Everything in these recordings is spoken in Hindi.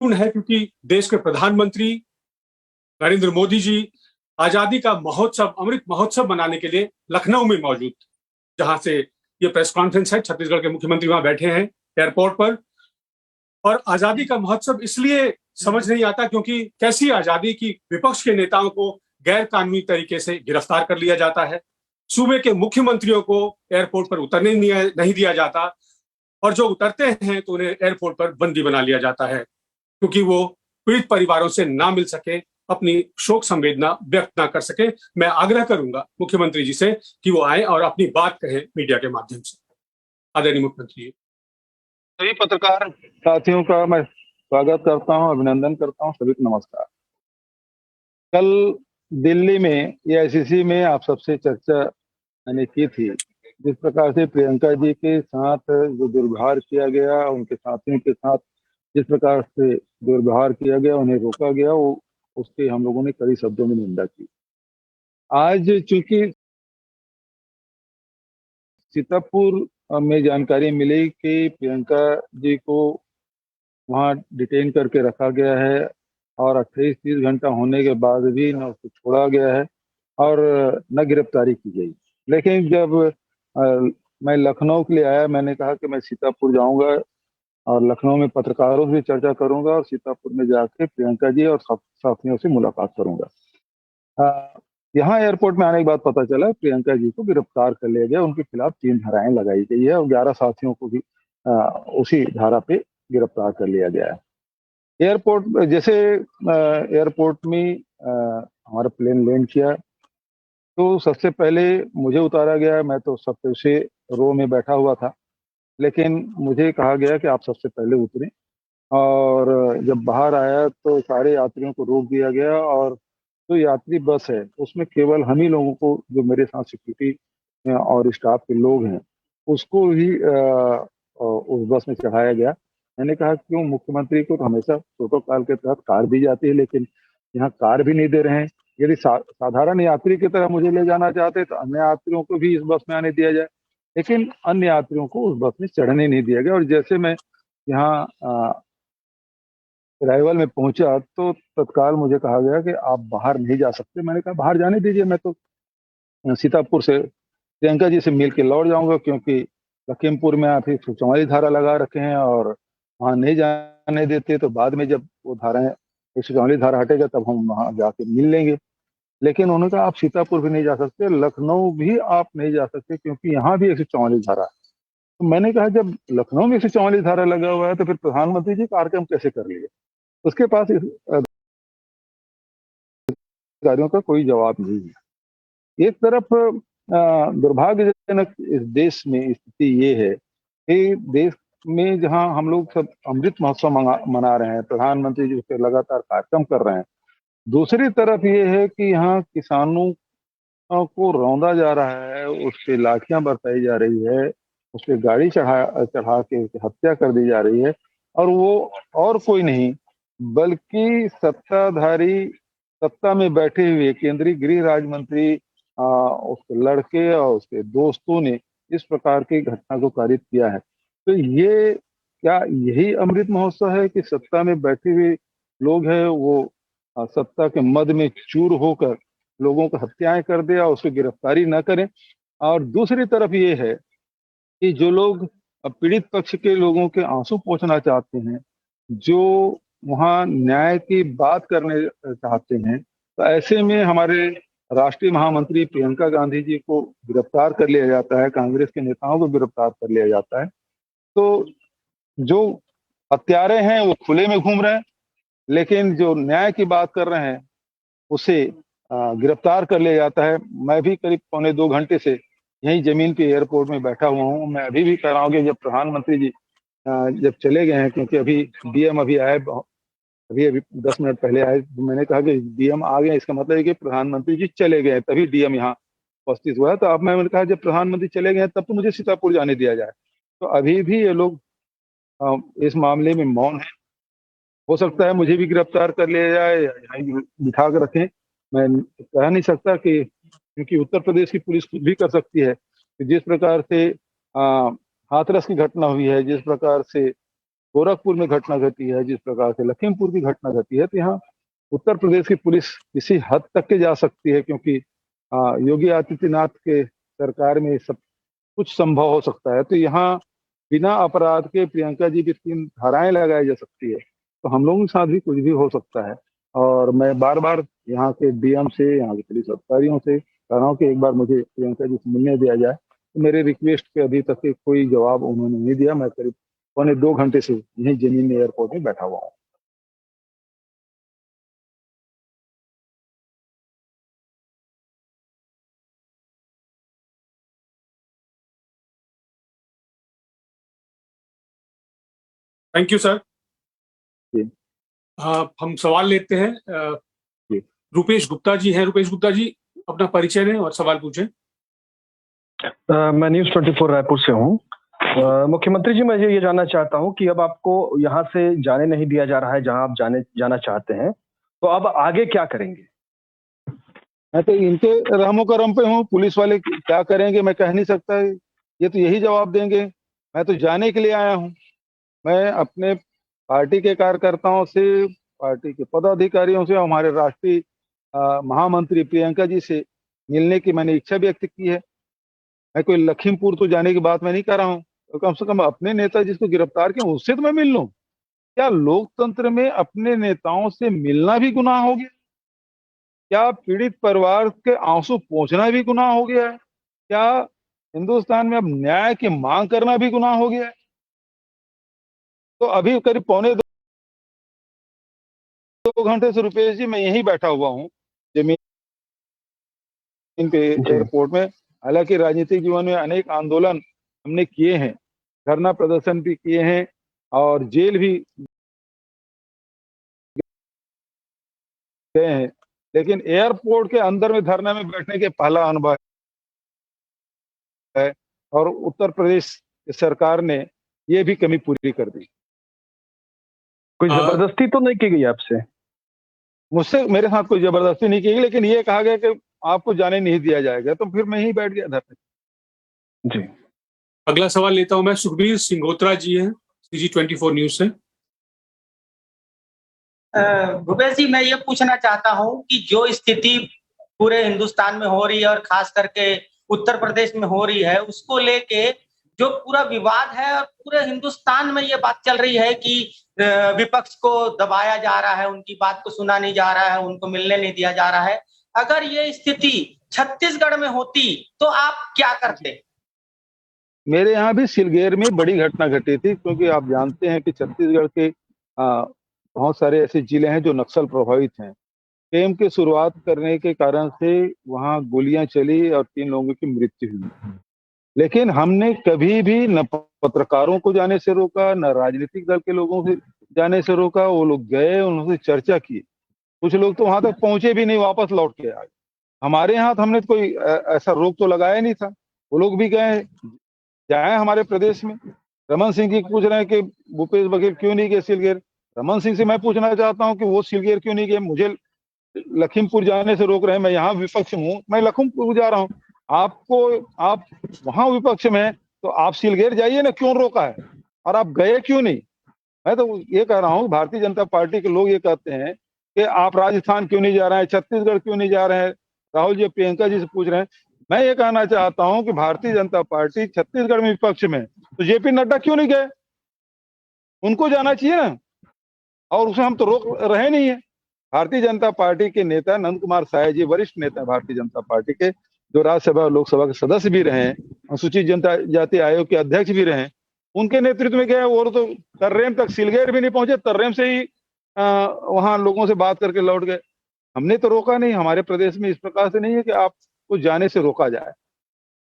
है क्योंकि देश के प्रधानमंत्री नरेंद्र मोदी जी आजादी का महोत्सव, अमृत महोत्सव मनाने के लिए लखनऊ में मौजूद, जहां से ये प्रेस कॉन्फ्रेंस है। छत्तीसगढ़ के मुख्यमंत्री वहां बैठे हैं एयरपोर्ट पर। और आजादी का महोत्सव इसलिए समझ नहीं आता क्योंकि कैसी आजादी की विपक्ष के नेताओं को गैर कानूनी तरीके से गिरफ्तार कर लिया जाता है, सूबे के मुख्यमंत्रियों को एयरपोर्ट पर उतरने नहीं दिया जाता, और जो उतरते हैं तो उन्हें एयरपोर्ट पर बंदी बना लिया जाता है क्योंकि वो पीड़ित परिवारों से ना मिल सके, अपनी शोक संवेदना व्यक्त ना कर सके। मैं आग्रह करूंगा मुख्यमंत्री जी से कि वो आए और अपनी बात कहें मीडिया के माध्यम से। आदरणीय मुख्यमंत्री जी। सभी पत्रकार साथियों का मैं स्वागत करता हूं, अभिनंदन करता हूं। सभी को नमस्कार। कल दिल्ली में एआईसीसी में आप सबसे चर्चा मैंने की थी, जिस प्रकार से प्रियंका जी के साथ जो दुर्व्यवहार किया गया, उनके साथियों के साथ जिस प्रकार से दुर्व्यवहार किया गया, उन्हें रोका गया, वो उसकी हम लोगों ने कड़ी शब्दों में निंदा की। आज चूंकि सीतापुर में जानकारी मिली कि प्रियंका जी को वहां डिटेन करके रखा गया है और 28-30 घंटा होने के बाद भी न उसको छोड़ा गया है और न गिरफ्तारी की गई। लेकिन जब मैं लखनऊ के लिए आया, मैंने कहा कि मैं सीतापुर जाऊंगा और लखनऊ में पत्रकारों से चर्चा करूंगा और सीतापुर में जाके प्रियंका जी और साथियों से मुलाकात करूंगा। यहाँ एयरपोर्ट में आने के बाद पता चला प्रियंका जी को गिरफ्तार कर लिया गया। उनके खिलाफ 3 धाराएं लगाई गई है और 11 साथियों को भी उसी धारा पे गिरफ्तार कर लिया गया है। एयरपोर्ट जैसे एयरपोर्ट में हमारा प्लेन लैंड किया तो सबसे पहले मुझे उतारा गया। मैं तो सबसे रो में बैठा हुआ था, लेकिन मुझे कहा गया कि आप सबसे पहले उतरें। और जब बाहर आया तो सारे यात्रियों को रोक दिया गया और जो यात्री बस है उसमें केवल हम ही लोगों को, जो मेरे साथ सिक्योरिटी और स्टाफ के लोग हैं, उसको ही उस बस में चढ़ाया गया। मैंने कहा क्यों, मुख्यमंत्री को तो हमेशा प्रोटोकॉल के तहत कार दी जाती है, लेकिन यहाँ कार भी नहीं दे रहे हैं। यदि साधारण यात्री की तरह मुझे ले जाना चाहते तो अन्य यात्रियों को भी इस बस में आने दिया जाए, लेकिन अन्य यात्रियों को उस बस में चढ़ने नहीं दिया गया। और जैसे मैं यहाँ अराइवल में पहुंचा तो तत्काल मुझे कहा गया कि आप बाहर नहीं जा सकते। मैंने कहा बाहर जाने दीजिए, मैं तो सीतापुर से प्रियंका जी से मिल के लौट जाऊंगा, क्योंकि लखीमपुर में आप 144 धारा लगा रखे हैं और वहां नहीं जाने देते, तो बाद में जब वो धाराएं 144 धारा हटेगा तब हम वहां जाके मिल लेंगे। लेकिन उन्होंने कहा आप सीतापुर भी नहीं जा सकते, लखनऊ भी आप नहीं जा सकते, क्योंकि यहाँ भी 144 धारा है। तो मैंने कहा जब लखनऊ में 144 धारा लगा हुआ है तो फिर प्रधानमंत्री जी कार्यक्रम कैसे कर लिए? उसके पास इस अधिकारियों का कोई जवाब नहीं है। एक तरफ दुर्भाग्यजनक इस देश में स्थिति ये है कि देश में जहां हम लोग सब अमृत महोत्सव मना रहे हैं, प्रधानमंत्री जी उस पर लगातार कार्यक्रम कर रहे हैं, दूसरी तरफ ये है कि यहाँ किसानों को रौंदा जा रहा है, उस पर लाठियां बरसाई जा रही है, उस पर गाड़ी चढ़ा के हत्या कर दी जा रही है। और वो और कोई नहीं बल्कि सत्ताधारी, सत्ता में बैठे हुए केंद्रीय गृह राज्य मंत्री उसके लड़के और उसके दोस्तों ने इस प्रकार की घटना को कारित किया है। तो ये क्या यही अमृत महोत्सव है कि सत्ता में बैठे हुए लोग हैं वो सत्ता के मद में चूर होकर लोगों को हत्याएं कर दे और उसकी गिरफ्तारी न करें? और दूसरी तरफ ये है कि जो लोग पीड़ित पक्ष के लोगों के आंसू पोंछना चाहते हैं, जो वहां न्याय की बात करने चाहते हैं, तो ऐसे में हमारे राष्ट्रीय महामंत्री प्रियंका गांधी जी को गिरफ्तार कर लिया जाता है, कांग्रेस के नेताओं को गिरफ्तार कर लिया जाता है। तो जो हत्यारे हैं वो खुले में घूम रहे हैं, लेकिन जो न्याय की बात कर रहे हैं उसे गिरफ्तार कर लिया जाता है। मैं भी करीब 1.25 घंटे से यहीं जमीन पे एयरपोर्ट में बैठा हुआ हूँ। मैं अभी भी कह रहा हूँ कि जब प्रधानमंत्री जी जब चले गए हैं, क्योंकि अभी डीएम अभी आए, अभी 10 मिनट पहले आए, तो मैंने कहा कि डीएम आ गए, इसका मतलब है कि प्रधानमंत्री जी चले गए, तभी डीएम यहाँ उपस्थित हुआ है। तो अब मैंने कहा जब प्रधानमंत्री चले गए तब तो मुझे सीतापुर जाने दिया जाए। तो अभी भी ये लोग इस मामले में मौन है। हो सकता है मुझे भी गिरफ्तार कर लिया जाए, यहाँ बिठा कर रखें, मैं कह नहीं सकता कि, क्योंकि उत्तर प्रदेश की पुलिस खुद भी कर सकती है कि जिस प्रकार से हाथरस की घटना हुई है, जिस प्रकार से गोरखपुर में घटना घटी है, जिस प्रकार से लखीमपुर की घटना घटी है, तो यहाँ उत्तर प्रदेश की पुलिस किसी हद तक के जा सकती है, क्योंकि योगी आदित्यनाथ के सरकार में सब कुछ संभव हो सकता है। तो यहाँ बिना अपराध के प्रियंका जी की 3 धाराएं लगाई जा सकती है, तो हम लोगों के साथ भी कुछ भी हो सकता है। और मैं बार बार यहाँ के डीएम से, यहाँ के पुलिस अधिकारियों से कह रहा हूँ कि एक बार मुझे प्रियंका जी से मिलने दिया जाए। तो मेरे रिक्वेस्ट पे अभी तक के कोई जवाब उन्होंने नहीं दिया। मैं करीब 1.25 घंटे से यहीं जमीन एयरपोर्ट में बैठा हुआ हूँ। Thank you sir. जी। हम सवाल लेते हैं। जी। रुपेश गुप्ता जी हैं। रुपेश गुप्ता जी, अपना परिचय दें और सवाल पूछें। मैं न्यूज़ 24 रायपुर से हूँ। मुख्यमंत्री जी, मैं ये जानना चाहता हूँ कि अब आपको यहाँ से जाने नहीं दिया जा रहा है जहाँ आप जाना चाहते हैं, तो अब आगे क्या करेंगे? मैं तो इनके रहमो करम पे हूँ। पुलिस वाले क्या करेंगे मैं कह नहीं सकता, ये तो यही जवाब देंगे। मैं तो जाने के लिए आया हूँ। मैं अपने पार्टी के कार्यकर्ताओं से, पार्टी के पदाधिकारियों से, हमारे राष्ट्रीय महामंत्री प्रियंका जी से मिलने की मैंने इच्छा व्यक्त की है। मैं कोई लखीमपुर तो जाने की बात मैं नहीं कर रहा हूँ, तो कम से कम अपने नेता जिसको गिरफ्तार किया उससे तो मैं मिल लूं। क्या लोकतंत्र में अपने नेताओं से मिलना भी गुनाह हो गया? क्या पीड़ित परिवार के आंसू पोंछना भी गुनाह हो गया है? क्या हिंदुस्तान में अब न्याय की मांग करना भी गुनाह हो गया है? तो अभी करीब 1.25 घंटे से रुपेश जी मैं यहीं बैठा हुआ हूँ जमीन पे एयरपोर्ट में। हालांकि राजनीतिक जीवन में अनेक आंदोलन हमने किए हैं, धरना प्रदर्शन भी किए हैं और जेल भी गए हैं, लेकिन एयरपोर्ट के अंदर में धरने में बैठने के पहला अनुभव है। और उत्तर प्रदेश सरकार ने ये भी कमी पूरी कर दी। कोई जबरदस्ती तो नहीं की गई आपसे? मुझसे, मेरे साथ कोई जबरदस्ती नहीं की गई, लेकिन ये कहा गया कि आपको जाने नहीं दिया जाएगा, तो फिर मैं ही बैठ गया धरने। जी। अगला सवाल लेता हूं मैं। सुखबीर सिंघोत्रा जी हैं, CG24 न्यूज से। भूपेश जी, मैं ये पूछना चाहता हूँ कि जो स्थिति पूरे हिंदुस्तान में हो रही है और खास करके उत्तर प्रदेश में हो रही है, उसको लेके जो पूरा विवाद है और पूरे हिंदुस्तान में ये बात चल रही है कि विपक्ष को दबाया जा रहा है, उनकी बात को सुना नहीं जा रहा है, उनको मिलने नहीं दिया जा रहा है। अगर ये स्थिति छत्तीसगढ़ में होती तो आप क्या करते? मेरे यहाँ भी सिलगेर में बड़ी घटना घटी थी, क्योंकि आप जानते हैं कि छत्तीसगढ़ के बहुत सारे ऐसे जिले हैं जो नक्सल प्रभावित हैं। केम की शुरुआत करने के कारण से वहां गोलियां चली और 3 लोगों की मृत्यु हुई। लेकिन हमने कभी भी न पत्रकारों को जाने से रोका, न राजनीतिक दल के लोगों से जाने से रोका। वो लोग गए, उनसे चर्चा की। कुछ लोग तो वहां तक पहुंचे भी नहीं, वापस लौट के आए। हमारे यहाँ तो हमने कोई ऐसा रोक तो लगाया नहीं था। वो लोग भी गए, जाए हमारे प्रदेश में। रमन सिंह जी पूछ रहे हैं कि भूपेश बघेल क्यों नहीं गए सिलगेर। रमन सिंह से मैं पूछना चाहता हूँ कि वो सिलगेर क्यों नहीं गए। मुझे लखीमपुर जाने से रोक रहे हैं, मैं यहाँ विपक्ष में हूँ, मैं लखीमपुर जा रहा हूँ। आप वहां विपक्ष में हैं, तो आप सिलगेर जाइए ना, क्यों रोका है? और आप गए क्यों नहीं? मैं तो ये कह रहा हूँ, भारतीय जनता पार्टी के लोग ये कहते हैं कि आप राजस्थान क्यों नहीं जा रहे हैं, छत्तीसगढ़ क्यों नहीं जा रहे हैं। राहुल जी प्रियंका जी से पूछ रहे हैं। मैं ये कहना चाहता हूं कि भारतीय जनता पार्टी छत्तीसगढ़ में विपक्ष में, तो जेपी नड्डा क्यों नहीं गए? उनको जाना चाहिए ना, और उसे हम तो रोक रहे नहीं है। भारतीय जनता पार्टी के नेता नंद कुमार साय जी, वरिष्ठ नेता भारतीय जनता पार्टी के, जो राज्यसभा और लोकसभा के सदस्य भी रहे, अनुसूचित जनता जाति आयोग के अध्यक्ष भी रहे, उनके नेतृत्व में गए। और तो तर्रेम तक, सिलगेर भी नहीं पहुंचे, तर्रेम से ही वहां लोगों से बात करके लौट गए। हमने तो रोका नहीं। हमारे प्रदेश में इस प्रकार से नहीं है कि आपको जाने से रोका जाए।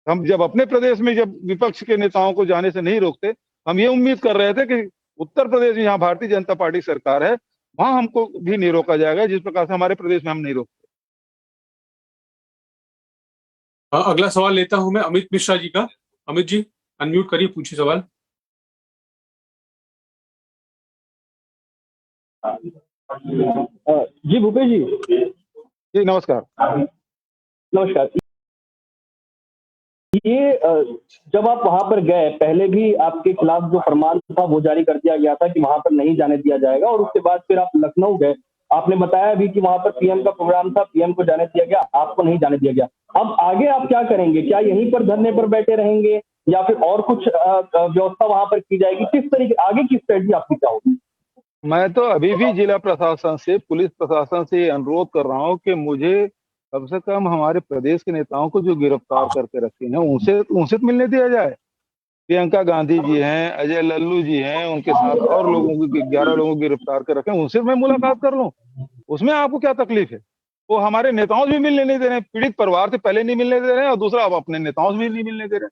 हम जब अपने प्रदेश में जब विपक्ष के नेताओं को जाने से नहीं रोकते, हम ये उम्मीद कर रहे थे कि उत्तर प्रदेश में, यहाँ भारतीय जनता पार्टी सरकार है, वहां हमको भी नहीं रोका जाएगा, जिस प्रकार से हमारे प्रदेश में हम नहीं रोकते। अगला सवाल लेता हूं मैं अमित मिश्रा जी का। अमित जी, अनम्यूट करिए, पूछिए सवाल। जी भूपेश जी। जी नमस्कार। नमस्कार। ये जब आप वहां पर गए, पहले भी आपके खिलाफ जो फरमान था वो जारी कर दिया गया था कि वहां पर नहीं जाने दिया जाएगा, और उसके बाद फिर आप लखनऊ गए। आपने बताया भी कि वहां पर पीएम का प्रोग्राम था, पीएम को जाने दिया गया, आपको नहीं जाने दिया गया। अब आगे आप क्या करेंगे? क्या यहीं पर धरने पर बैठे रहेंगे या फिर और कुछ व्यवस्था वहां पर की जाएगी? किस तरीके आगे की स्ट्रेटजी आपकी क्या होगी? मैं तो अभी भी जिला प्रशासन से, पुलिस प्रशासन से अनुरोध कर रहा हूं कि मुझे कम से कम हमारे प्रदेश के नेताओं को जो गिरफ्तार करके रखे हैं उनसे तो मिलने दिया जाए। प्रियंका गांधी जी हैं, अजय लल्लू जी हैं, उनके साथ और लोगों को 11 लोगों को गिरफ्तार कर रखे हैं, उनसे मैं मुलाकात कर लूं। उसमें आपको क्या तकलीफ है? वो हमारे नेताओं से भी मिलने नहीं दे रहे हैं, पीड़ित परिवार से पहले नहीं मिलने दे रहे हैं और दूसरा अब अपने नेताओं से भी नहीं मिलने दे रहे हैं।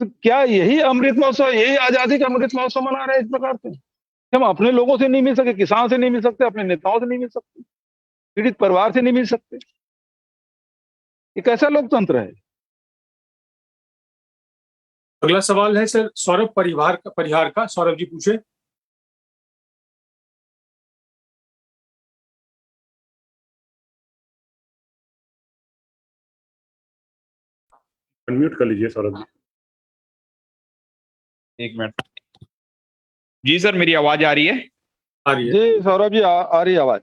तो क्या यही अमृत महोत्सव, यही आजादी का अमृत महोत्सव मना रहे हैं इस प्रकार से? हम अपने लोगों से नहीं मिल सके, किसान से नहीं मिल सकते, अपने नेताओं से नहीं मिल सकते, पीड़ित परिवार से नहीं मिल सकते? ये कैसा लोकतंत्र है? अगला सवाल है सर सौरभ परिहार का। सौरभ जी पूछे। अनम्यूट कर लीजिए सौरभ जी। एक मिनट। जी सर, मेरी आवाज आ रही है? आ रही है जी सौरभ जी, आ रही आवाज।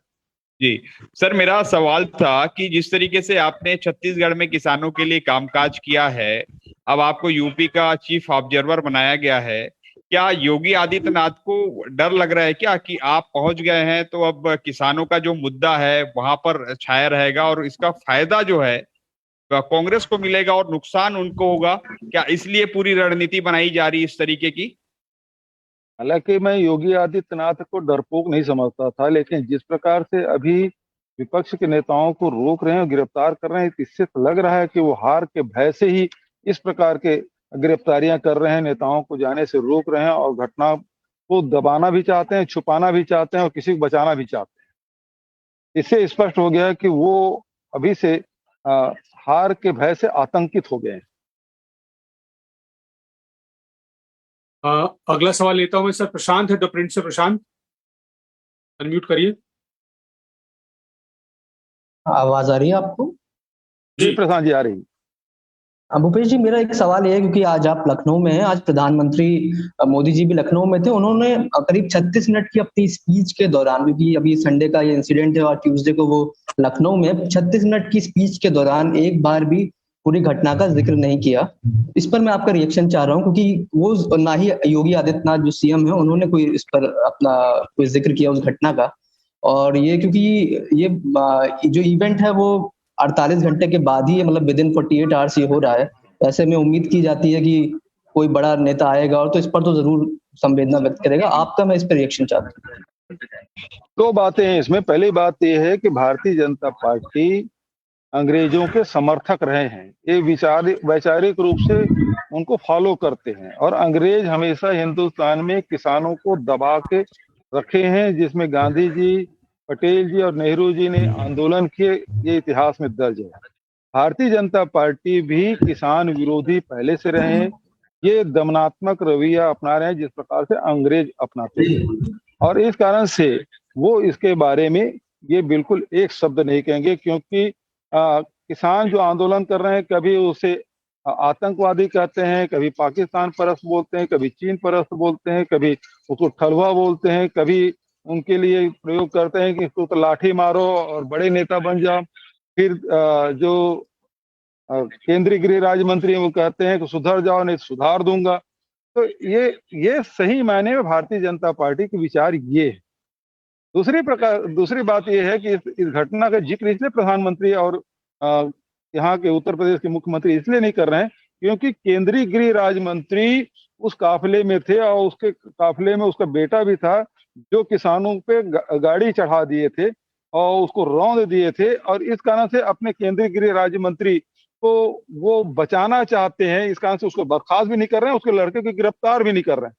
जी सर, मेरा सवाल था कि जिस तरीके से आपने छत्तीसगढ़ में किसानों के लिए कामकाज किया है, अब आपको यूपी का चीफ ऑब्जर्वर बनाया गया है, क्या योगी आदित्यनाथ को डर लग रहा है क्या कि आप पहुंच गए हैं तो अब किसानों का जो मुद्दा है वहां पर छाया रहेगा और इसका फायदा जो है कांग्रेस को मिलेगा और नुकसान उनको होगा? क्या इसलिए पूरी रणनीति बनाई जा रही है इस तरीके की? हालांकि मैं योगी आदित्यनाथ को डरपोक नहीं समझता था, लेकिन जिस प्रकार से अभी विपक्ष के नेताओं को रोक रहे हैं, गिरफ्तार कर रहे हैं, इससे तो लग रहा है कि वो हार के भय से ही इस प्रकार के गिरफ्तारियां कर रहे हैं, नेताओं को जाने से रोक रहे हैं और घटना को दबाना भी चाहते हैं, छुपाना भी चाहते हैं और किसी को बचाना भी चाहते हैं। इससे स्पष्ट हो गया कि वो अभी से हार के भय से आतंकित हो गए हैं। अगला सवाल लेता हूं मैं सर, प्रशांत है द प्रिंट से। प्रशांत, अनम्यूट करिए। आवाज आ रही है आपको? जी प्रशांत जी, आ रही। भूपेश जी, मेरा एक सवाल ये है, क्योंकि आज आप लखनऊ में हैं, आज प्रधानमंत्री मोदी जी भी लखनऊ में थे, उन्होंने करीब 36 मिनट की अपनी स्पीच के दौरान, क्योंकि अभी संडे का ये इंसिडेंट है और ट्यूसडे को वो लखनऊ में 36 मिनट की स्पीच के दौरान एक बार भी पूरी घटना का जिक्र नहीं किया। इस पर मैं आपका रिएक्शन चाह रहा हूँ, क्योंकि वो ना ही योगी आदित्यनाथ जो सीएम है उन्होंने कोई इस पर अपना कोई जिक्र किया उस घटना का। और ये क्योंकि ये जो इवेंट है वो 48 घंटे के बाद ही, मतलब विद इन 48 आवर्स ये हो रहा है। ऐसे में उम्मीद की जाती है कि कोई बड़ा नेता आएगा और तो इस पर तो जरूर संवेदना व्यक्त करेगा। आपका मैं इस पर रिएक्शन चाहता हूँ। दो बातें हैं इसमें। पहली बात यह है कि भारतीय जनता पार्टी अंग्रेजों के समर्थक रहे हैं, ये वैचारिक रूप से उनको फॉलो करते हैं, और अंग्रेज हमेशा हिंदुस्तान में किसानों को दबा के रखे हैं, जिसमें गांधी जी, पटेल जी और नेहरू जी ने आंदोलन किए, ये इतिहास में दर्ज है। भारतीय जनता पार्टी भी किसान विरोधी पहले से रहे हैं, ये दमनात्मक रवैया अपना रहे हैं जिस प्रकार से अंग्रेज अपनाते हैं, और इस कारण से वो इसके बारे में ये बिल्कुल एक शब्द नहीं कहेंगे, क्योंकि किसान जो आंदोलन कर रहे हैं, कभी उसे आतंकवादी कहते हैं, कभी पाकिस्तान परस्त बोलते हैं, कभी चीन परस्त बोलते हैं, कभी उसको ठलुआ बोलते हैं, कभी उनके लिए प्रयोग करते हैं कि इसको तो लाठी मारो और बड़े नेता बन जाओ। फिर जो केंद्रीय गृह राज्य मंत्री वो कहते हैं कि सुधर जाओ नहीं सुधार दूंगा। तो ये सही मायने में भारतीय जनता पार्टी के विचार ये है। दूसरी बात यह है कि इस घटना का जिक्र इसलिए प्रधानमंत्री और यहाँ के उत्तर प्रदेश के मुख्यमंत्री इसलिए नहीं कर रहे हैं क्योंकि केंद्रीय गृह राज्य मंत्री उस काफिले में थे, और उसके काफिले में उसका बेटा भी था, जो किसानों पे गाड़ी चढ़ा दिए थे और उसको रौंद दिए थे, और इस कारण से अपने केंद्रीय गृह राज्य मंत्री को वो बचाना चाहते हैं, इस कारण से उसको बर्खास्त भी नहीं कर रहे हैं, उसके लड़के को गिरफ्तार भी नहीं कर रहे हैं।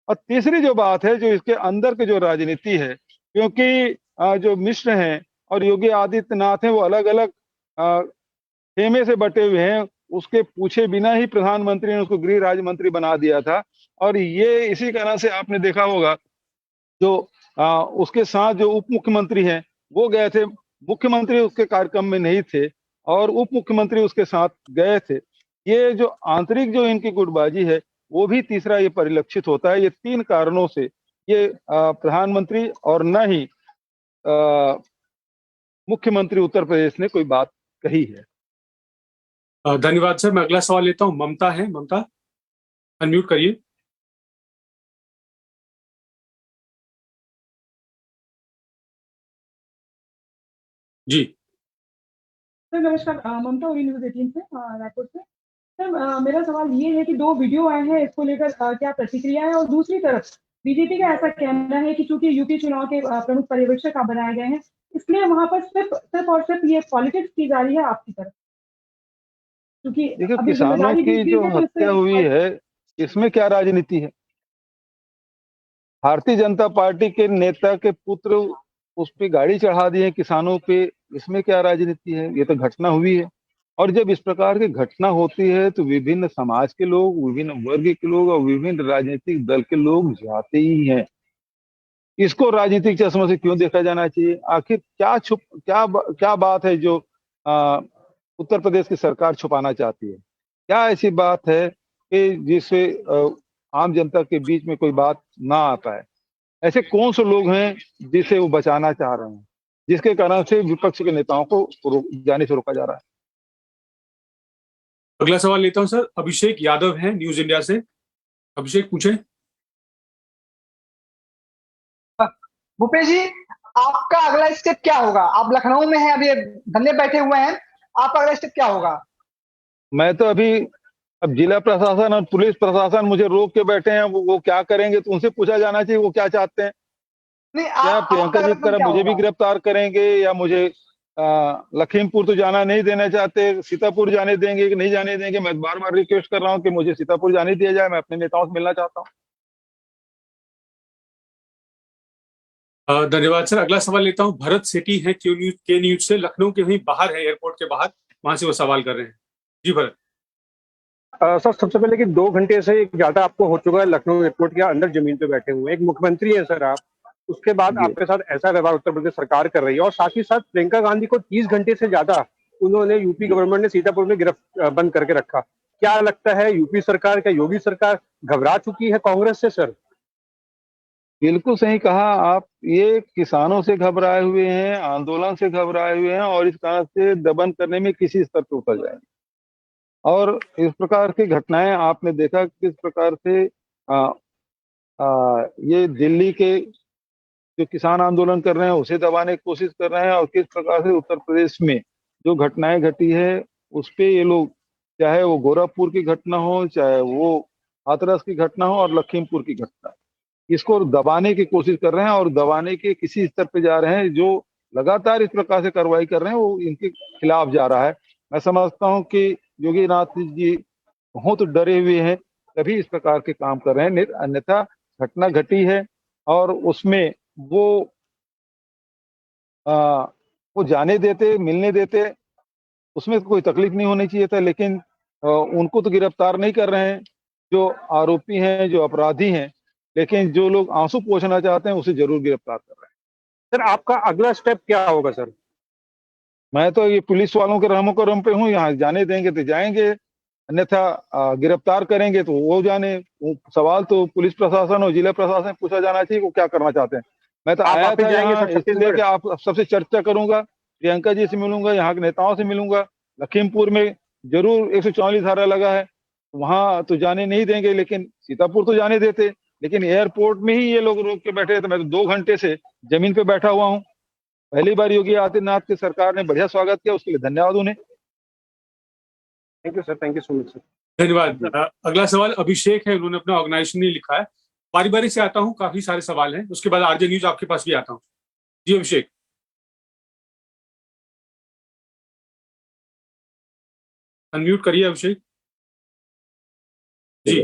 और तीसरी जो बात है, जो इसके अंदर की जो राजनीति है, क्योंकि जो मिश्र हैं और योगी आदित्यनाथ हैं, वो अलग अलग खेमे से बटे हुए हैं, उसके पूछे बिना ही प्रधानमंत्री ने उसको गृह राज्य मंत्री बना दिया था। और ये इसी कारण से आपने देखा होगा जो उसके साथ जो उप मुख्यमंत्री हैं वो गए थे, मुख्यमंत्री उसके कार्यक्रम में नहीं थे और उप मुख्यमंत्री उसके साथ गए थे। ये जो आंतरिक जो इनकी गुटबाजी है वो भी तीसरा ये परिलक्षित होता है। ये 3 कारणों से ये प्रधानमंत्री और न ही मुख्यमंत्री उत्तर प्रदेश ने कोई बात कही है। धन्यवाद सर। मैं अगला सवाल लेता हूं। ममता है, ममता अनम्यूट करिए। जी सर नमस्कार, ममता हुई न्यूज 18 से, रायपुर से। सर मेरा सवाल ये है कि 2 वीडियो आए हैं, इसको लेकर क्या प्रतिक्रिया है? और दूसरी तरफ बीजेपी का ऐसा कहना है कि चूंकि यूपी चुनाव के प्रमुख पर्यवेक्षक आप बनाए गए हैं, इसलिए वहां पर सिर्फ और सिर्फ ये पॉलिटिक्स की जा रही है आपकी तरफ, क्योंकि देखिए, अभी किसानों जिम्मेदारी की दी जो है तो हत्या हुई है इसमें क्या राजनीति है? भारतीय जनता पार्टी के नेता के पुत्र उस पे गाड़ी चढ़ा दिए किसानों पे, इसमें क्या राजनीति है? ये तो घटना हुई है। और जब इस प्रकार की घटना होती है तो विभिन्न समाज के लोग, विभिन्न वर्ग के लोग और विभिन्न राजनीतिक दल के लोग जाते ही हैं। इसको राजनीतिक चश्मे से क्यों देखा जाना चाहिए? आखिर क्या बात है जो उत्तर प्रदेश की सरकार छुपाना चाहती है? क्या ऐसी बात है कि जिससे आम जनता के बीच में कोई बात ना आ पाए? ऐसे कौन से लोग हैं जिसे वो बचाना चाह रहे हैं, जिसके कारण से विपक्ष के नेताओं को जाने से रोका जा रहा है? अगला सवाल लेता हूं सर। अभिषेक यादव है न्यूज इंडिया से। अभिषेक पूछे। भूपेश जी, आपका अगला स्टेप क्या होगा? आप लखनऊ में हैं, अभी धरने बैठे हुए हैं, आपका अगला स्टेप क्या होगा? मैं तो अभी अब जिला प्रशासन और पुलिस प्रशासन मुझे रोक के बैठे हैं, वो क्या करेंगे तो उनसे पूछा जाना चाहिए वो क्या चाहते हैं। नहीं, क्या प्रियंका जी की तरह मुझे भी गिरफ्तार करेंगे, या मुझे लखीमपुर तो जाना नहीं देना चाहते, सीतापुर जाने देंगे कि नहीं जाने देंगे? मैं बार बार रिक्वेस्ट कर रहा हूँ कि मुझे सीतापुर जाने दिया जाए, मैं अपने नेताओं से मिलना चाहता हूँ। धन्यवाद सर। अगला सवाल लेता हूं। भरत सेठी है के न्यूज से, लखनऊ के वहीं बाहर है, एयरपोर्ट के बाहर, वहां से वो सवाल कर रहे हैं। जी भरत। सर सबसे पहले कि 2 घंटे से ज्यादा आपको हो चुका है लखनऊ एयरपोर्ट के अंदर जमीन पे बैठे हुए, एक मुख्यमंत्री है सर आप, उसके बाद आपके साथ ऐसा व्यवहार उत्तर प्रदेश सरकार कर रही है, और साथ ही साथ प्रियंका गांधी को 30 घंटे से ज्यादा उन्होंने यूपी गवर्नमेंट ने सीतापुर में बंद करके रखा। क्या लगता है यूपी सरकार, क्या योगी सरकार घबरा चुकी है कांग्रेस से? सर बिल्कुल सही कहा आप। ये किसानों से घबराए हुए हैं, आंदोलन से घबराए हुए हैं, और इस कारण से दमन करने में किसी स्तर पर उतर जाएंगे। और इस प्रकार की घटनाएं आपने देखा किस प्रकार से ये दिल्ली के जो किसान आंदोलन कर रहे हैं उसे दबाने की कोशिश कर रहे हैं, और किस प्रकार से उत्तर प्रदेश में जो घटनाएं घटी है उस पे ये लोग, चाहे वो गोरखपुर की घटना हो, चाहे वो हाथरस की घटना हो और लखीमपुर की घटना, इसको दबाने की कोशिश कर रहे हैं और दबाने के किसी स्तर पे जा रहे हैं। जो लगातार इस प्रकार से कार्रवाई कर रहे हैं वो इनके खिलाफ जा रहा है। मैं समझता हूँ कि योगी आदित्यनाथ जी बहुत डरे हुए हैं, तभी इस प्रकार के काम कर रहे हैं। अन्यथा घटना घटी है और उसमें वो जाने देते, मिलने देते, उसमें कोई तकलीफ नहीं होनी चाहिए था। लेकिन उनको तो गिरफ्तार नहीं कर रहे हैं जो आरोपी हैं, जो अपराधी हैं, लेकिन जो लोग आंसू पोंछना चाहते हैं उसे जरूर गिरफ्तार कर रहे हैं। सर आपका अगला स्टेप क्या होगा? सर मैं तो ये पुलिस वालों के रहमो करम पे हूँ, यहाँ जाने देंगे तो जाएंगे, अन्यथा गिरफ्तार करेंगे तो वो जाने। वो सवाल तो पुलिस प्रशासन और जिला प्रशासन पूछा जाना चाहिए वो क्या करना चाहते हैं। मैं तो आया था यहाँ इसलिए कि आप सबसे चर्चा करूंगा, प्रियंका जी से मिलूंगा, यहाँ के नेताओं से मिलूंगा। लखीमपुर में जरूर 144 धारा लगा है, वहां तो जाने नहीं देंगे, लेकिन सीतापुर तो जाने देते। लेकिन एयरपोर्ट में ही ये लोग रोक के बैठे थे। मैं तो 2 घंटे से जमीन पे बैठा हुआ हूँ। पहली बार योगी आदित्यनाथ की सरकार ने बढ़िया स्वागत किया, उसके लिए धन्यवाद उन्हें। Thank you sir, thank you so much sir. धन्यवाद। अगला सवाल अभिषेक है, उन्होंने अपना ऑर्गेनाइजेशन नहीं लिखा है। बारी बारी से आता हूँ, काफी सारे सवाल हैं, उसके बाद आरजे न्यूज आपके पास भी आता हूँ। जी अभिषेक। अनम्यूट करिए अभिषेक जी।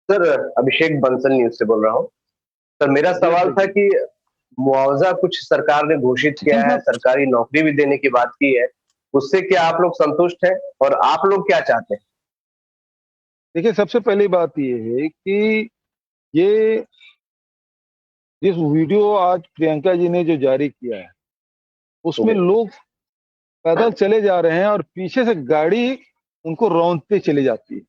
सर अभिषेक बंसल न्यूज से बोल रहा हूँ। सर मेरा सवाल था कि मुआवजा कुछ सरकार ने घोषित किया है, सरकारी नौकरी भी देने की बात की है, उससे क्या आप लोग संतुष्ट हैं और आप लोग क्या चाहते हैं? देखिए, सबसे पहली बात ये है कि ये जिस वीडियो आज प्रियंका जी ने जो जारी किया है उसमें लोग पैदल चले जा रहे हैं और पीछे से गाड़ी उनको रौंदते चली जाती है।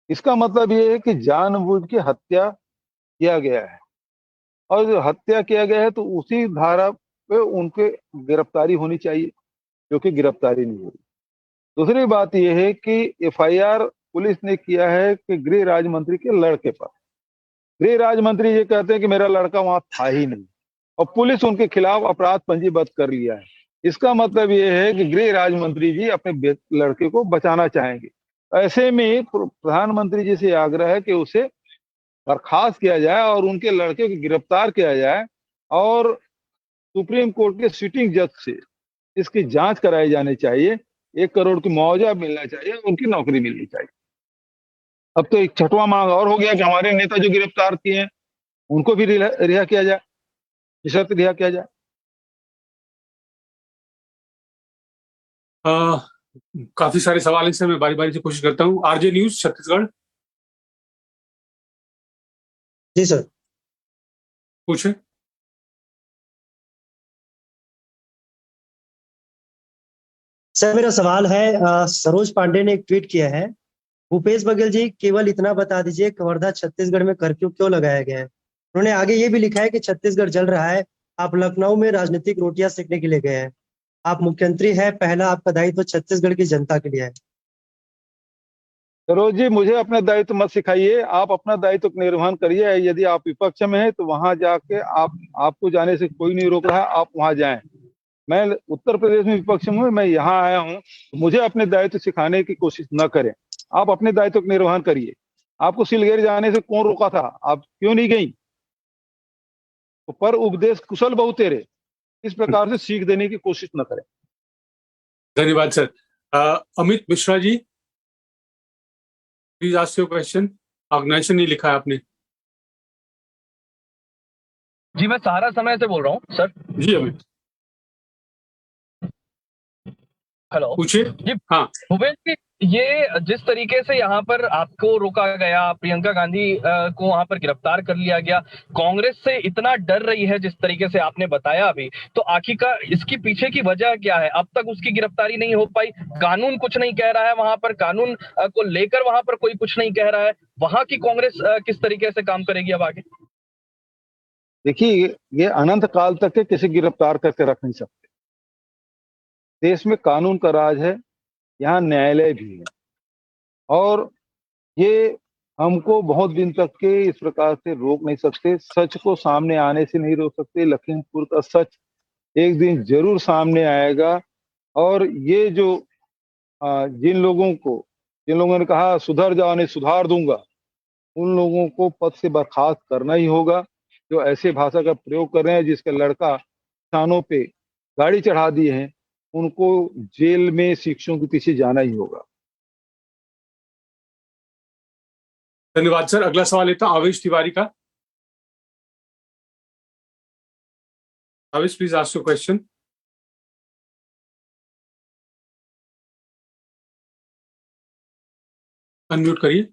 इसका मतलब ये है कि जानबूझ के हत्या किया गया है, और जो हत्या किया गया है तो उसी धारा पे उनके गिरफ्तारी होनी चाहिए, जो कि गिरफ्तारी नहीं हुई। दूसरी बात यह है कि एफआईआर पुलिस ने किया है कि गृह राज्य मंत्री के लड़के पर। गृह राज्य मंत्री ये कहते हैं कि मेरा लड़का वहां था ही नहीं, और पुलिस उनके खिलाफ अपराध पंजीबद्ध कर लिया है। इसका मतलब ये है कि गृह राज्य मंत्री जी अपने लड़के को बचाना चाहेंगे। ऐसे में प्रधानमंत्री जी से आग्रह है कि उसे बर्खास्त किया जाए और उनके लड़के को गिरफ्तार किया जाए, और सुप्रीम कोर्ट के सिटिंग जज से इसकी जांच कराई जानी चाहिए। 1 करोड़ की मुआवजा मिलना चाहिए, उनकी नौकरी मिलनी चाहिए। अब तो एक छठवां मांग और हो गया कि हमारे नेता जो गिरफ्तार किए हैं उनको भी रिहा किया जाए, निशर्त रिहा किया जाए। काफी सारे सवाल इससे मैं बारी बारी से कोशिश करता हूँ। आरजे न्यूज छत्तीसगढ़, जी सर। पूछे। सर मेरा सवाल है, सरोज पांडे ने एक ट्वीट किया है, भूपेश बघेल जी केवल इतना बता दीजिए कवर्धा छत्तीसगढ़ में कर्फ्यू क्यों लगाया गया है। उन्होंने आगे ये भी लिखा है कि छत्तीसगढ़ जल रहा है, आप लखनऊ में राजनीतिक रोटियां सेकने के लिए गए हैं, आप मुख्यमंत्री है, पहला आपका दायित्व छत्तीसगढ़ की जनता के लिए है। सरोज जी, मुझे अपना दायित्व मत सिखाइए, आप अपना दायित्व निर्वहन करिए। यदि आप विपक्ष में हैं तो वहां जाके आपको जाने से कोई नहीं रोक रहा है, आप वहां जाएं। मैं उत्तर प्रदेश में विपक्ष में हूँ, मैं यहाँ आया हूँ, मुझे अपने दायित्व सिखाने की कोशिश न करें। आप अपने दायित्व का निर्वहन करिए। आपको सिलगेर जाने से कौन रोका था, आप क्यों नहीं गई? तो पर उपदेश कुशल बहु तेरे, इस प्रकार से सीख देने की कोशिश न करें। धन्यवाद sir. Amit Mishra ji, please ask your question. Organization नहीं लिखा है आपने। जी मैं सहारा समय से बोल रहा हूँ सर। जी अमित, हेलो। पूछिए। जी हाँ भूपेश जी, ये जिस तरीके से यहाँ पर आपको रोका गया, प्रियंका गांधी को वहां पर गिरफ्तार कर लिया गया, कांग्रेस से इतना डर रही है जिस तरीके से आपने बताया अभी, तो आखिरकार इसकी पीछे की वजह क्या है? अब तक उसकी गिरफ्तारी नहीं हो पाई, कानून कुछ नहीं कह रहा है, वहां पर कानून को लेकर वहां पर कोई कुछ नहीं कह रहा है, वहां की कांग्रेस किस तरीके से काम करेगी अब आगे? देखिए, ये अनंत काल तक के किसी गिरफ्तार करके रख नहीं सकते। देश में कानून का राज है, यहाँ न्यायालय भी है, और ये हमको बहुत दिन तक के इस प्रकार से रोक नहीं सकते, सच को सामने आने से नहीं रोक सकते। लखीमपुर का सच एक दिन जरूर सामने आएगा, और ये जो जिन लोगों ने कहा सुधर जाओ नहीं सुधार दूंगा, उन लोगों को पद से बर्खास्त करना ही होगा। जो ऐसे भाषा का प्रयोग कर रहे हैं, जिसका लड़का किसानों पे गाड़ी चढ़ा दिए हैं, उनको जेल में शिक्षकों के पीछे जाना ही होगा। धन्यवाद सर। अगला सवाल लेता हूं आवेश तिवारी का। आवेश, please ask your question. Unmute करिए।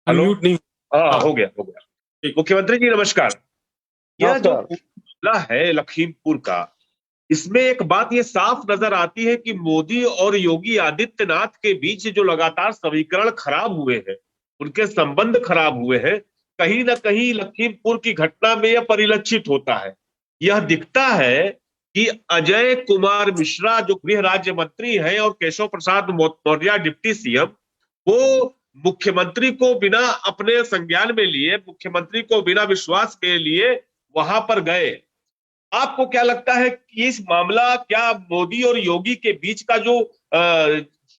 अनम्यूट नहीं। हाँ हो गया। मुख्यमंत्री जी नमस्कार। यह जो मामला है लखीमपुर का, इसमें एक बात ये साफ नजर आती है कि मोदी और योगी आदित्यनाथ के बीच जो लगातार समीकरण खराब हुए हैं, उनके संबंध खराब हुए हैं, कहीं ना कहीं लखीमपुर की घटना में यह परिलक्षित होता है। यह दिखता है कि अजय कुमार मिश्रा जो गृह राज्य मंत्री हैं और केशव प्रसाद मौर्य डिप्टी सीएम, वो मुख्यमंत्री को बिना अपने संज्ञान में लिए, मुख्यमंत्री को बिना विश्वास के लिए वहां पर गए। आपको क्या लगता है कि इस मामला क्या मोदी और योगी के बीच का जो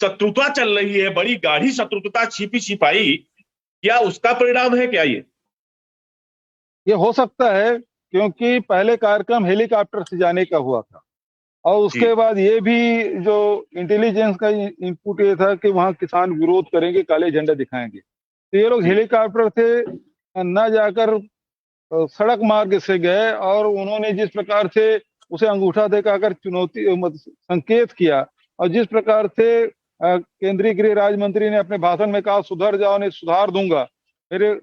शत्रुता चल रही है, बड़ी गाढ़ी शत्रुता छिपी छिपाई, क्या उसका परिणाम है क्या? ये हो सकता है, क्योंकि पहले कार्यक्रम हेलीकॉप्टर से जाने का हुआ था, और उसके बाद ये भी जो इंटेलिजेंस का इनपुट ये था कि वहां किसान विरोध करेंगे, काले झंडा दिखाएंगे, तो ये लोग हेलीकॉप्टर से न जाकर सड़क मार्ग से गए, और उन्होंने जिस प्रकार से उसे अंगूठा दिखाकर चुनौती संकेत किया, और जिस प्रकार से केंद्रीय गृह राज्य मंत्री ने अपने भाषण में कहा सुधर जाओ नहीं सुधार दूंगा, मेरे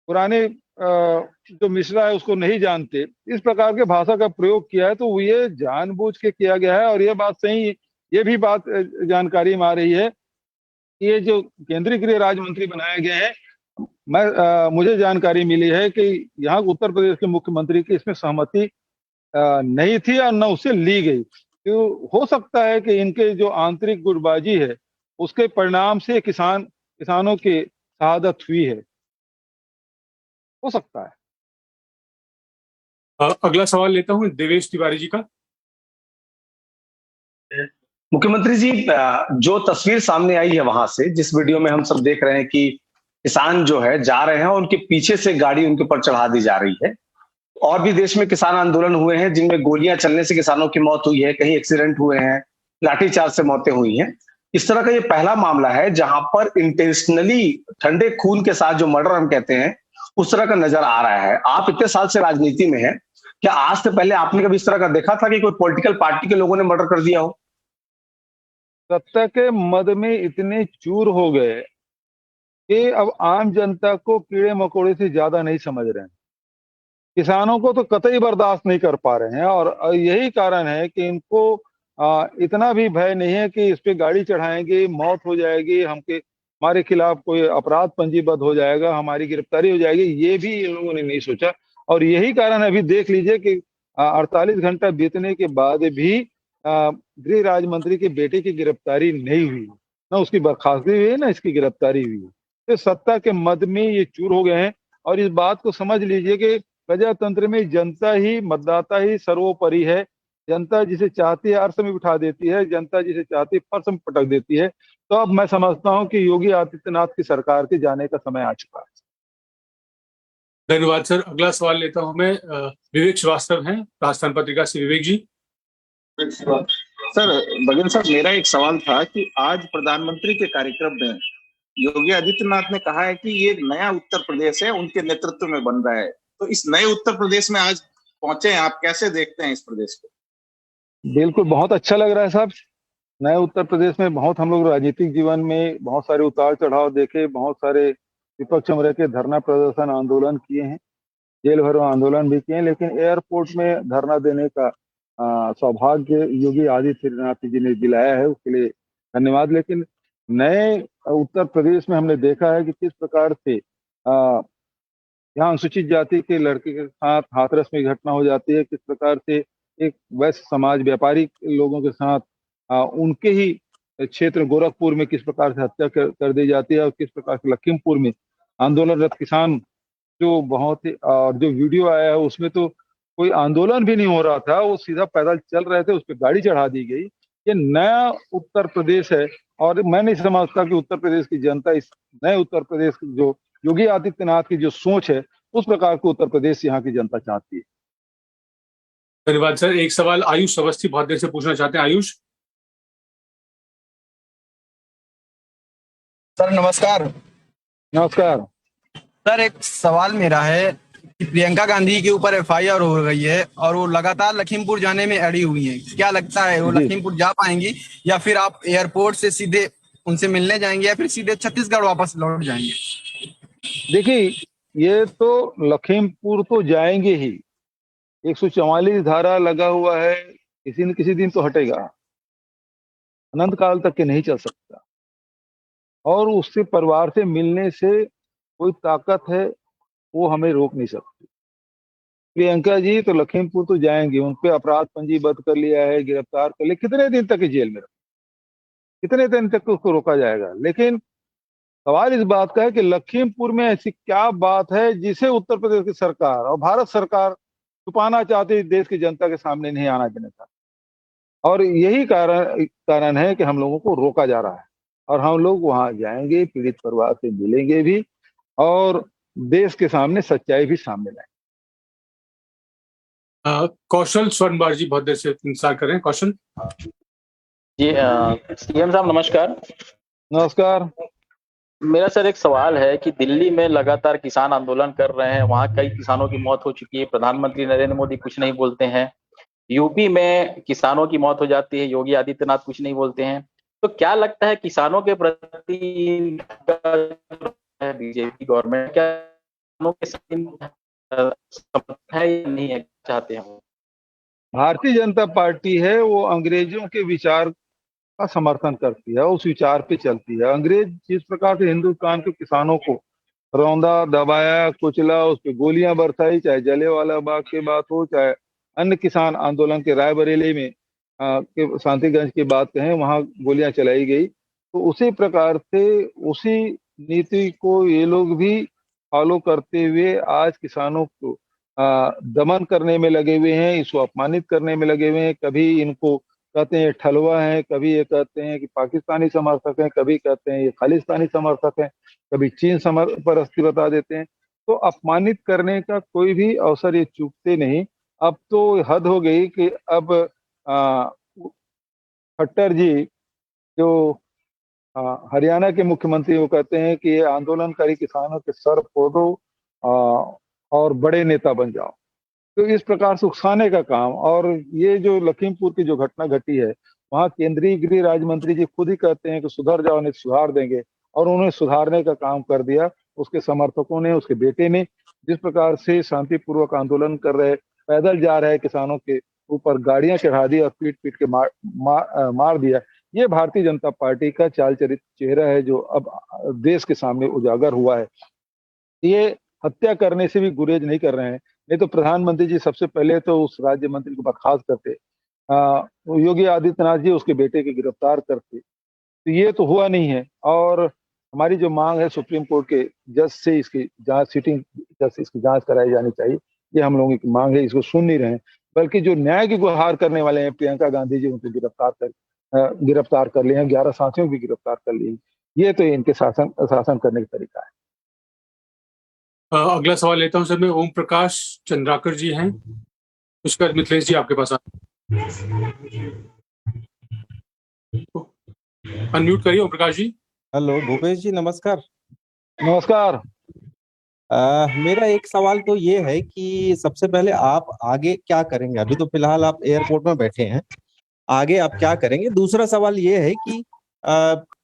पुराने जो मिश्रा है उसको नहीं जानते, इस प्रकार के भाषा का प्रयोग किया है, तो ये जानबूझ के किया गया है। और ये बात सही, ये भी बात जानकारी में आ रही है कि ये जो केंद्रीय गृह राज्य मंत्री बनाए गए हैं, मुझे जानकारी मिली है कि यहाँ उत्तर प्रदेश के मुख्यमंत्री की इसमें सहमति नहीं थी और न उससे ली गई। तो हो सकता है कि इनके जो आंतरिक गुटबाजी है उसके परिणाम से किसानों की शहादत हुई है, हो सकता है। अगला सवाल लेता हूं देवेश तिवारी जी का। मुख्यमंत्री जी, जो तस्वीर सामने आई है वहां से, जिस वीडियो में हम सब देख रहे हैं कि किसान जो है जा रहे हैं और उनके पीछे से गाड़ी उनके ऊपर चढ़ा दी जा रही है। और भी देश में किसान आंदोलन हुए हैं जिनमें गोलियां चलने से किसानों की मौत हुई है, कहीं एक्सीडेंट हुए हैं, लाठीचार्ज से मौतें हुई हैं। इस तरह का ये पहला मामला है जहां पर इंटेंशनली ठंडे खून के साथ जो मर्डर हम कहते हैं उस तरह का नजर आ रहा है। आप इतने साल से राजनीति में हैं, क्या आज से पहले आपने कभी इस तरह का देखा था कि कोई पॉलिटिकल पार्टी के लोगों ने मर्डर कर दिया हो? सत्ता के मद में इतने चूर हो गए कि अब आम जनता को कीड़े मकोड़े से ज्यादा नहीं समझ रहे हैं। किसानों को तो कतई बर्दाश्त नहीं कर पा रहे हैं और यही कारण है कि इनको इतना भी भय नहीं है कि इस पे गाड़ी चढ़ाएंगे, मौत हो जाएगी, हमारे खिलाफ कोई अपराध पंजीबद्ध हो जाएगा, हमारी गिरफ्तारी हो जाएगी, ये भी इन लोगों ने नहीं सोचा। और यही कारण अभी देख लीजिए कि 48 घंटा बीतने के बाद भी गृह राज्य मंत्री के बेटे की गिरफ्तारी नहीं हुई, ना उसकी बर्खास्तगी हुई ना इसकी गिरफ्तारी हुई। तो सत्ता के मद में ये चूर हो गए हैं। और इस बात को समझ लीजिए कि प्रजातंत्र में जनता ही, मतदाता ही सर्वोपरि है। जनता जिसे चाहती है अर्श में बिठा देती है, जनता जिसे चाहती है फर्श में पटक देती है। तो अब मैं समझता हूं कि योगी आदित्यनाथ की सरकार के जाने का समय आ चुका है। धन्यवाद सर। अगला सवाल लेता हूं मैं, विवेक श्रीवास्तव हैं राजस्थान पत्रिका से। विवेक जी। सर बघेल साहब, मेरा एक सवाल था कि आज प्रधानमंत्री के कार्यक्रम में योगी आदित्यनाथ ने कहा है कि ये नया उत्तर प्रदेश है, उनके नेतृत्व में बन रहा है। तो इस नए उत्तर प्रदेश में आज पहुंचे हैं, आप कैसे देखते हैं इस प्रदेश को? बिल्कुल, बहुत अच्छा लग रहा है साहब। नए उत्तर प्रदेश में बहुत हम लोग राजनीतिक जीवन में बहुत सारे उतार चढ़ाव देखे, बहुत सारे विपक्ष में रह के धरना प्रदर्शन आंदोलन किए हैं, जेल भरो आंदोलन भी किए हैं, लेकिन एयरपोर्ट में धरना देने का सौभाग्य योगी आदित्यनाथ जी ने दिलाया है, उसके लिए धन्यवाद। लेकिन नए उत्तर प्रदेश में हमने देखा है कि किस प्रकार से यहाँ अनुसूचित जाति के लड़के के साथ हाथरस में घटना हो जाती है, किस प्रकार से एक वैश्य समाज व्यापारी लोगों के साथ उनके ही क्षेत्र गोरखपुर में किस प्रकार से हत्या कर दी जाती है, और किस प्रकार से लखीमपुर में आंदोलनरत किसान जो बहुत ही, और जो वीडियो आया है उसमें तो कोई आंदोलन भी नहीं हो रहा था, वो सीधा पैदल चल रहे थे, उस पर गाड़ी चढ़ा दी गई। ये नया उत्तर प्रदेश है और मैं नहीं समझता कि उत्तर प्रदेश की जनता इस नए उत्तर प्रदेश की जो योगी आदित्यनाथ की जो सोच है उस प्रकार को उत्तर प्रदेश यहाँ की जनता चाहती है। धन्यवाद सर। एक सवाल आयुष अवस्थी बहुत देर से पूछना चाहते हैं। आयुष। सर नमस्कार। नमस्कार सर, एक सवाल मेरा है कि प्रियंका गांधी के ऊपर एफआईआर हो गई है और वो लगातार लखीमपुर जाने में अड़ी हुई हैं। क्या लगता है वो लखीमपुर जा पाएंगी या फिर आप एयरपोर्ट से सीधे उनसे मिलने जाएंगे या फिर सीधे छत्तीसगढ़ वापस लौट जाएंगे? देखिए, ये तो लखीमपुर तो जाएंगे ही, 144 धारा लगा हुआ है, किसी न किसी दिन तो हटेगा, अनंत काल तक के नहीं चल सकता। और उससे परिवार से मिलने से कोई ताकत है वो हमें रोक नहीं सकती। प्रियंका जी तो लखीमपुर तो जाएंगे, उन पे अपराध पंजीबद्ध कर लिया है, गिरफ्तार कर लिया, कितने दिन तक जेल में, कितने दिन तक उसको रोका जाएगा? लेकिन सवाल इस बात का है कि लखीमपुर में ऐसी क्या बात है जिसे उत्तर प्रदेश की सरकार और भारत सरकार छुपाना चाहती, देश की जनता के सामने नहीं आना देना चाहती। और यही कारण है कि हम लोगों को रोका जा रहा है। और हम लोग वहां जाएंगे, पीड़ित परिवार से मिलेंगे भी और देश के सामने सच्चाई भी सामने लाएंगे। कौशल स्वर्णबार जी बहुत देर से इंतजार कर रहे हैं। कौशल जी, सीएम साहब नमस्कार। नमस्कार। मेरा सर एक सवाल है कि दिल्ली में लगातार किसान आंदोलन कर रहे हैं, वहां कई किसानों की मौत हो चुकी है, प्रधानमंत्री नरेंद्र मोदी कुछ नहीं बोलते हैं। यूपी में किसानों की मौत हो जाती है, योगी आदित्यनाथ कुछ नहीं बोलते हैं। तो क्या लगता है किसानों के प्रति बीजेपी गवर्नमेंट क्या के साथ समर्थन है या नहीं है, चाहते हैं? भारतीय जनता पार्टी है वो अंग्रेजों के विचार का समर्थन करती है, उस विचार पे चलती है। अंग्रेज जिस प्रकार से हिंदुस्तान के किसानों को रौंदा, दबाया, कुचला, उस पर गोलियां बरसाई, चाहे जलियांवाला बाग की बात हो, चाहे अन्य किसान आंदोलन के रायबरेली में के शांतिगंज की बात कहें, वहां गोलियां चलाई गई। तो उसी प्रकार से उसी नीति को ये लोग भी फॉलो करते हुए आज किसानों को दमन करने में लगे हुए हैं, इसको अपमानित करने में लगे हुए हैं। कभी इनको कहते हैं ठलुआ है, कभी ये कहते हैं कि पाकिस्तानी समर्थक हैं, कभी कहते हैं ये खालिस्तानी समर्थक हैं, कभी चीन परस्ती बता देते हैं। तो अपमानित करने का कोई भी अवसर ये चूकते नहीं। अब तो हद हो गई कि अब खट्टर जी जो हरियाणा के मुख्यमंत्री, वो कहते हैं कि ये आंदोलनकारी किसानों के सर फोड़ो और बड़े नेता बन जाओ। तो इस प्रकार से उकसाने का काम, और ये जो लखीमपुर की जो घटना घटी है, वहाँ केंद्रीय गृह राज्य मंत्री जी खुद ही कहते हैं कि सुधर जाओ नहीं सुधार देंगे, और उन्हें सुधारने का काम कर दिया उसके समर्थकों ने, उसके बेटे ने। जिस प्रकार से शांतिपूर्वक आंदोलन कर रहे, पैदल जा रहे किसानों के ऊपर गाड़ियां चढ़ा दी और पीट पीट के मार दिया। ये भारतीय जनता पार्टी का चाल चरित्र चेहरा है जो अब देश के सामने उजागर हुआ है। ये हत्या करने से भी गुरेज नहीं कर रहे हैं। नहीं तो प्रधानमंत्री जी सबसे पहले तो उस राज्य मंत्री को बर्खास्त करते, योगी आदित्यनाथ जी उसके बेटे के गिरफ्तार करते। तो ये तो हुआ नहीं है। और हमारी जो मांग है सुप्रीम कोर्ट के जज से इसकी जांच, सिटिंग जज से इसकी जांच कराई जानी चाहिए, ये हम लोगों की मांग है। इसको सुन नहीं रहे हैं, बल्कि जो न्याय की गुहार करने वाले हैं प्रियंका गांधी जी, उनको गिरफ्तार कर लिए हैं, 11 साथियों को गिरफ्तार कर लिए। ये तो इनके शासन करने का तरीका है। अगला सवाल लेता हूं सर मैं। ओम प्रकाश चंद्राकर जी हैं, पुष्कर मिथिलेश जी आपके पास अनम्यूट करिए ओम प्रकाश जी। हेलो भूपेश जी, नमस्कार। नमस्कार। मेरा एक सवाल तो ये है कि सबसे पहले आप आगे क्या करेंगे? अभी तो फिलहाल आप एयरपोर्ट में बैठे हैं, आगे आप क्या करेंगे? दूसरा सवाल ये है कि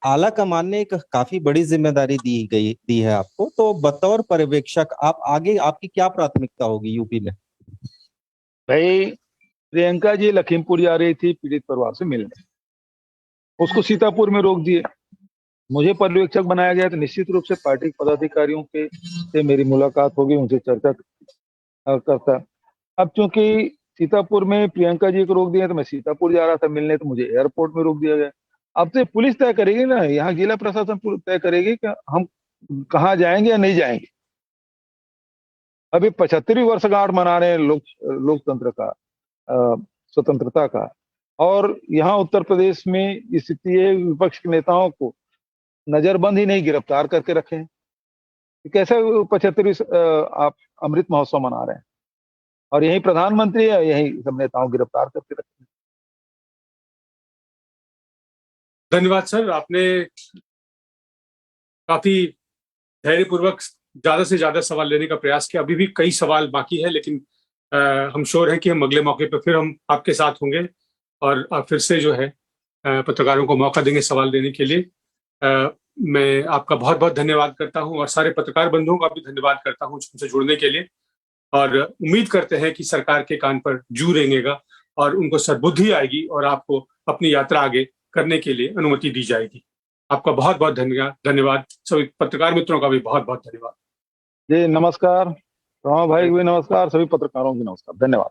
आला कमान ने एक काफी बड़ी जिम्मेदारी दी है आपको, तो बतौर पर्यवेक्षक आप आगे आपकी क्या प्राथमिकता होगी यूपी में? भाई, प्रियंका जी लखीमपुर जा रही थी पीड़ित परिवार से मिलने, उसको सीतापुर में रोक दिए। मुझे पर्यवेक्षक बनाया गया तो निश्चित रूप से पार्टी पदाधिकारियों से मेरी मुलाकात होगी, उनसे चर्चा करता। अब चूंकि सीतापुर में प्रियंका जी को रोक दिया तो मैं सीतापुर जा रहा था मिलने, तो मुझे एयरपोर्ट में रोक दिया गया। अब तो पुलिस तय करेगी ना, यहाँ जिला प्रशासन तय करेगी कि हम कहाँ जाएंगे या नहीं जाएंगे। अभी 75वीं वर्षगांठ मना रहे हैं लोकतंत्र का, स्वतंत्रता का, और यहाँ उत्तर प्रदेश में स्थिति है विपक्ष के नेताओं को नजरबंद ही नहीं, गिरफ्तार करके रखे हैं। कैसे 75वीं आप अमृत महोत्सव मना रहे हैं और यही प्रधानमंत्री है, यही सब नेताओं गिरफ्तार करके रखे हैं। धन्यवाद सर, आपने काफी धैर्यपूर्वक ज्यादा से ज्यादा सवाल लेने का प्रयास किया। अभी भी कई सवाल बाकी है, लेकिन हम श्योर हैं कि हम अगले मौके पर फिर हम आपके साथ होंगे और आप फिर से जो है पत्रकारों को मौका देंगे सवाल देने के लिए। मैं आपका बहुत बहुत धन्यवाद करता हूं और सारे पत्रकार बंधुओं का भी धन्यवाद करता हूं हमसे जुड़ने के लिए, और उम्मीद करते हैं कि सरकार के कान पर जू रेंगेगा और उनको सद्बुद्धि आएगी और आपको अपनी यात्रा आगे करने के लिए अनुमति दी जाएगी। आपका बहुत बहुत धन्यवाद। सभी पत्रकार मित्रों का भी बहुत बहुत धन्यवाद। जी नमस्कार, रामा भाई भी नमस्कार, सभी पत्रकारों की नमस्कार, धन्यवाद।